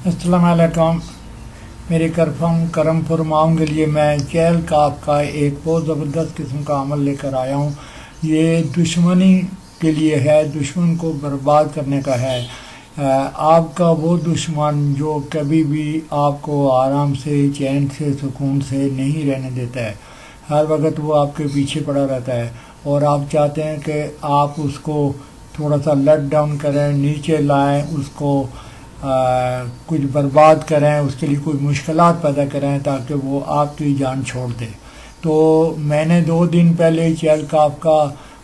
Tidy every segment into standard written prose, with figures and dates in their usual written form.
अस्सलाम वालेकुम। मेरे करम फरमाओं के लिए मैं चहल काफ का एक बहुत ज़बरदस्त किस्म का अमल लेकर आया हूँ। ये दुश्मनी के लिए है, दुश्मन को बर्बाद करने का है। आपका वो दुश्मन जो कभी भी आपको आराम से, चैन से, सुकून से नहीं रहने देता है। हर वक्त वो आपके पीछे पड़ा रहता है और आप चाहते हैं कि आप उसको थोड़ा सा लेट डाउन करें, नीचे लाएं, उसको कुछ बर्बाद करें, उसके लिए कोई मुश्किलात पैदा करें ताकि वो आपकी जान छोड़ दे। तो मैंने 2 दिन पहले चहल काफ का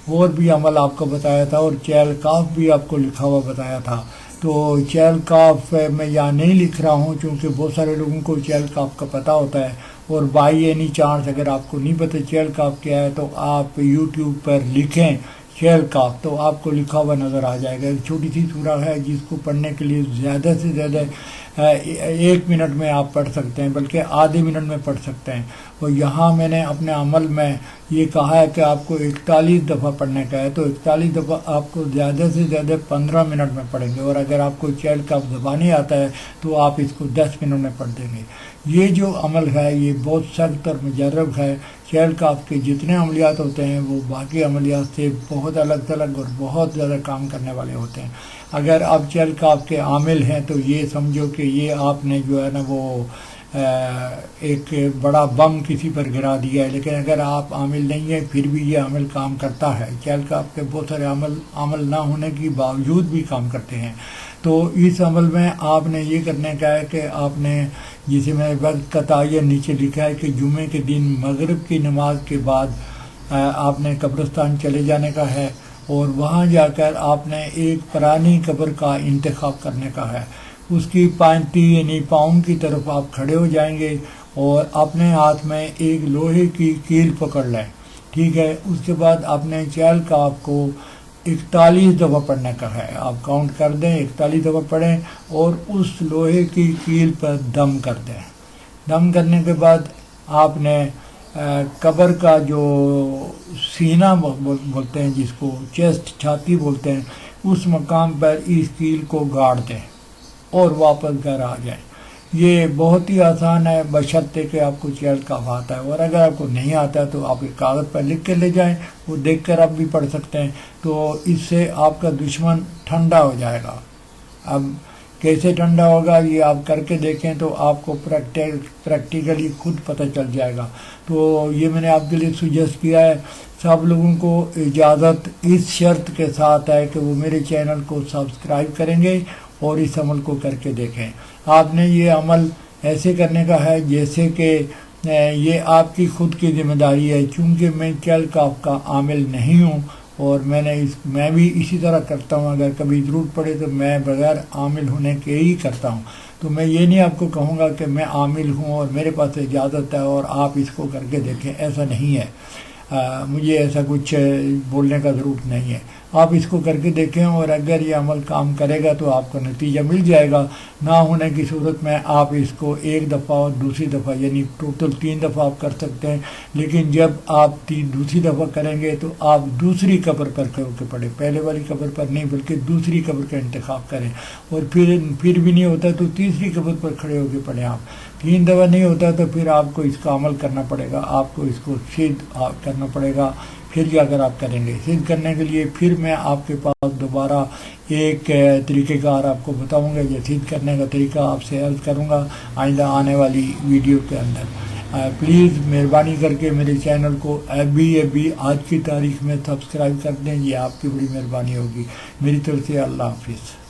और भी अमल आपको बताया था और चहल काफ भी आपको लिखा हुआ बताया था। तो चहल काफ मैं यहाँ नहीं लिख रहा हूँ क्योंकि बहुत सारे लोगों को चहल काफ का पता होता है, और बाई एनी चांस अगर आपको नहीं पता चहल काफ क्या है तो आप यूट्यूब पर लिखें चहल काफ तो आपको लिखा हुआ नज़र आ जाएगा। एक छोटी सी सूरा है जिसको पढ़ने के लिए ज़्यादा से ज़्यादा 1 मिनट में आप पढ़ सकते हैं, बल्कि आधे मिनट में पढ़ सकते हैं। और यहाँ मैंने अपने अमल में ये कहा है कि आपको 41 दफ़ा पढ़ने का है, तो 41 दफ़ा आपको ज़्यादा से ज़्यादा 15 मिनट में पढ़ेंगे। और अगर आपको चहल काफ ज़बानी आता है तो आप इसको 10 मिनट में पढ़ देंगे। ये जो अमल है ये बहुत सख्त और मुजर्रब है। चहल काफ के जितने अमलियात होते हैं वो बाकी अमलियात से बहुत अलग थलग और बहुत ज़्यादा काम करने वाले होते हैं। अगर आप चहल काफ के आमिल हैं तो ये समझो कि ये आपने जो है ना वो एक बड़ा बम किसी पर गिरा दिया है। लेकिन अगर आप आमिल नहीं हैं फिर भी ये अमल काम करता है। चहल काफ के बहुत सारे अमल ना होने के बावजूद भी काम करते हैं। तो इस अमल में आपने ये करने का है कि आपने, जिसे मैं वक्त का तयन नीचे लिखा है कि जुमे के दिन मगरिब की नमाज के बाद आपने कब्रिस्तान चले जाने का है और वहाँ जाकर आपने एक पुरानी कब्र का इंतखाब करने का है। उसकी पांती यानी पाँव की तरफ आप खड़े हो जाएंगे और अपने हाथ में एक लोहे की कील पकड़ लें, ठीक है। उसके बाद आपने चहल काफ को 41 दफ़ा पढ़ने का है। आप काउंट कर दें, 41 दफ़ा पढ़ें और उस लोहे की कील पर दम कर दें। दम करने के बाद आपने कब्र का जो सीना बोलते हैं, जिसको चेस्ट, छाती बोलते हैं, उस मकाम पर इस कील को गाड़ दें और वापस घर आ जाएं। ये बहुत ही आसान है बशर्ते कि आपको चहल काफ आता है। और अगर आपको नहीं आता है तो आप एक कागज़ पर लिख के ले जाएं, वो देख कर आप भी पढ़ सकते हैं। तो इससे आपका दुश्मन ठंडा हो जाएगा। अब कैसे ठंडा होगा ये आप करके देखें तो आपको प्रैक्टिकली खुद पता चल जाएगा। तो ये मैंने आपके लिए सुजेस्ट किया है। सब लोगों को इजाज़त इस शर्त के साथ है कि वो मेरे चैनल को सब्सक्राइब करेंगे और इस अमल को करके देखें। आपने ये अमल ऐसे करने का है जैसे कि ये आपकी खुद की जिम्मेदारी है। चूँकि मैं चहल काफ का आमिल नहीं हूँ और मैं भी इसी तरह करता हूँ। अगर कभी ज़रूरत पड़े तो मैं बगैर आमिल होने के ही करता हूँ। तो मैं ये नहीं आपको कहूँगा कि मैं आमिल हूँ और मेरे पास इजाज़त है और आप इसको करके देखें, ऐसा नहीं है। मुझे ऐसा कुछ बोलने का ज़रूरत नहीं है। आप इसको करके देखें और अगर ये अमल काम करेगा तो आपको नतीजा मिल जाएगा। ना होने की सूरत में आप इसको 1 दफ़ा और दूसरी दफ़ा यानी टोटल 3 दफ़ा आप कर सकते हैं। लेकिन जब आप दूसरी दफ़ा करेंगे तो आप दूसरी कब्र पर खड़े होकर पढ़ें, पहले वाली कब्र पर नहीं बल्कि दूसरी कब्र का इंतखाब करें। और फिर भी नहीं होता तो तीसरी कब्र पर खड़े होकर पढ़ें। आप 3 दफ़ा नहीं होता तो फिर आपको इसका अमल करना पड़ेगा, आपको इसको सिद्ध करना पड़ेगा। फिर जाकर आप करेंगे। सिद्ध करने के लिए फिर मैं आपके पास दोबारा एक तरीक़ेकार आपको बताऊंगा। ये सिद्ध करने का तरीका आपसे अर्ज़ करूंगा आइंदा आने वाली वीडियो के अंदर। प्लीज़ मेहरबानी करके मेरे चैनल को अभी आज की तारीख में सब्सक्राइब कर दें। ये आपकी बड़ी मेहरबानी होगी। मेरी तरफ से अल्लाह हाफिज़।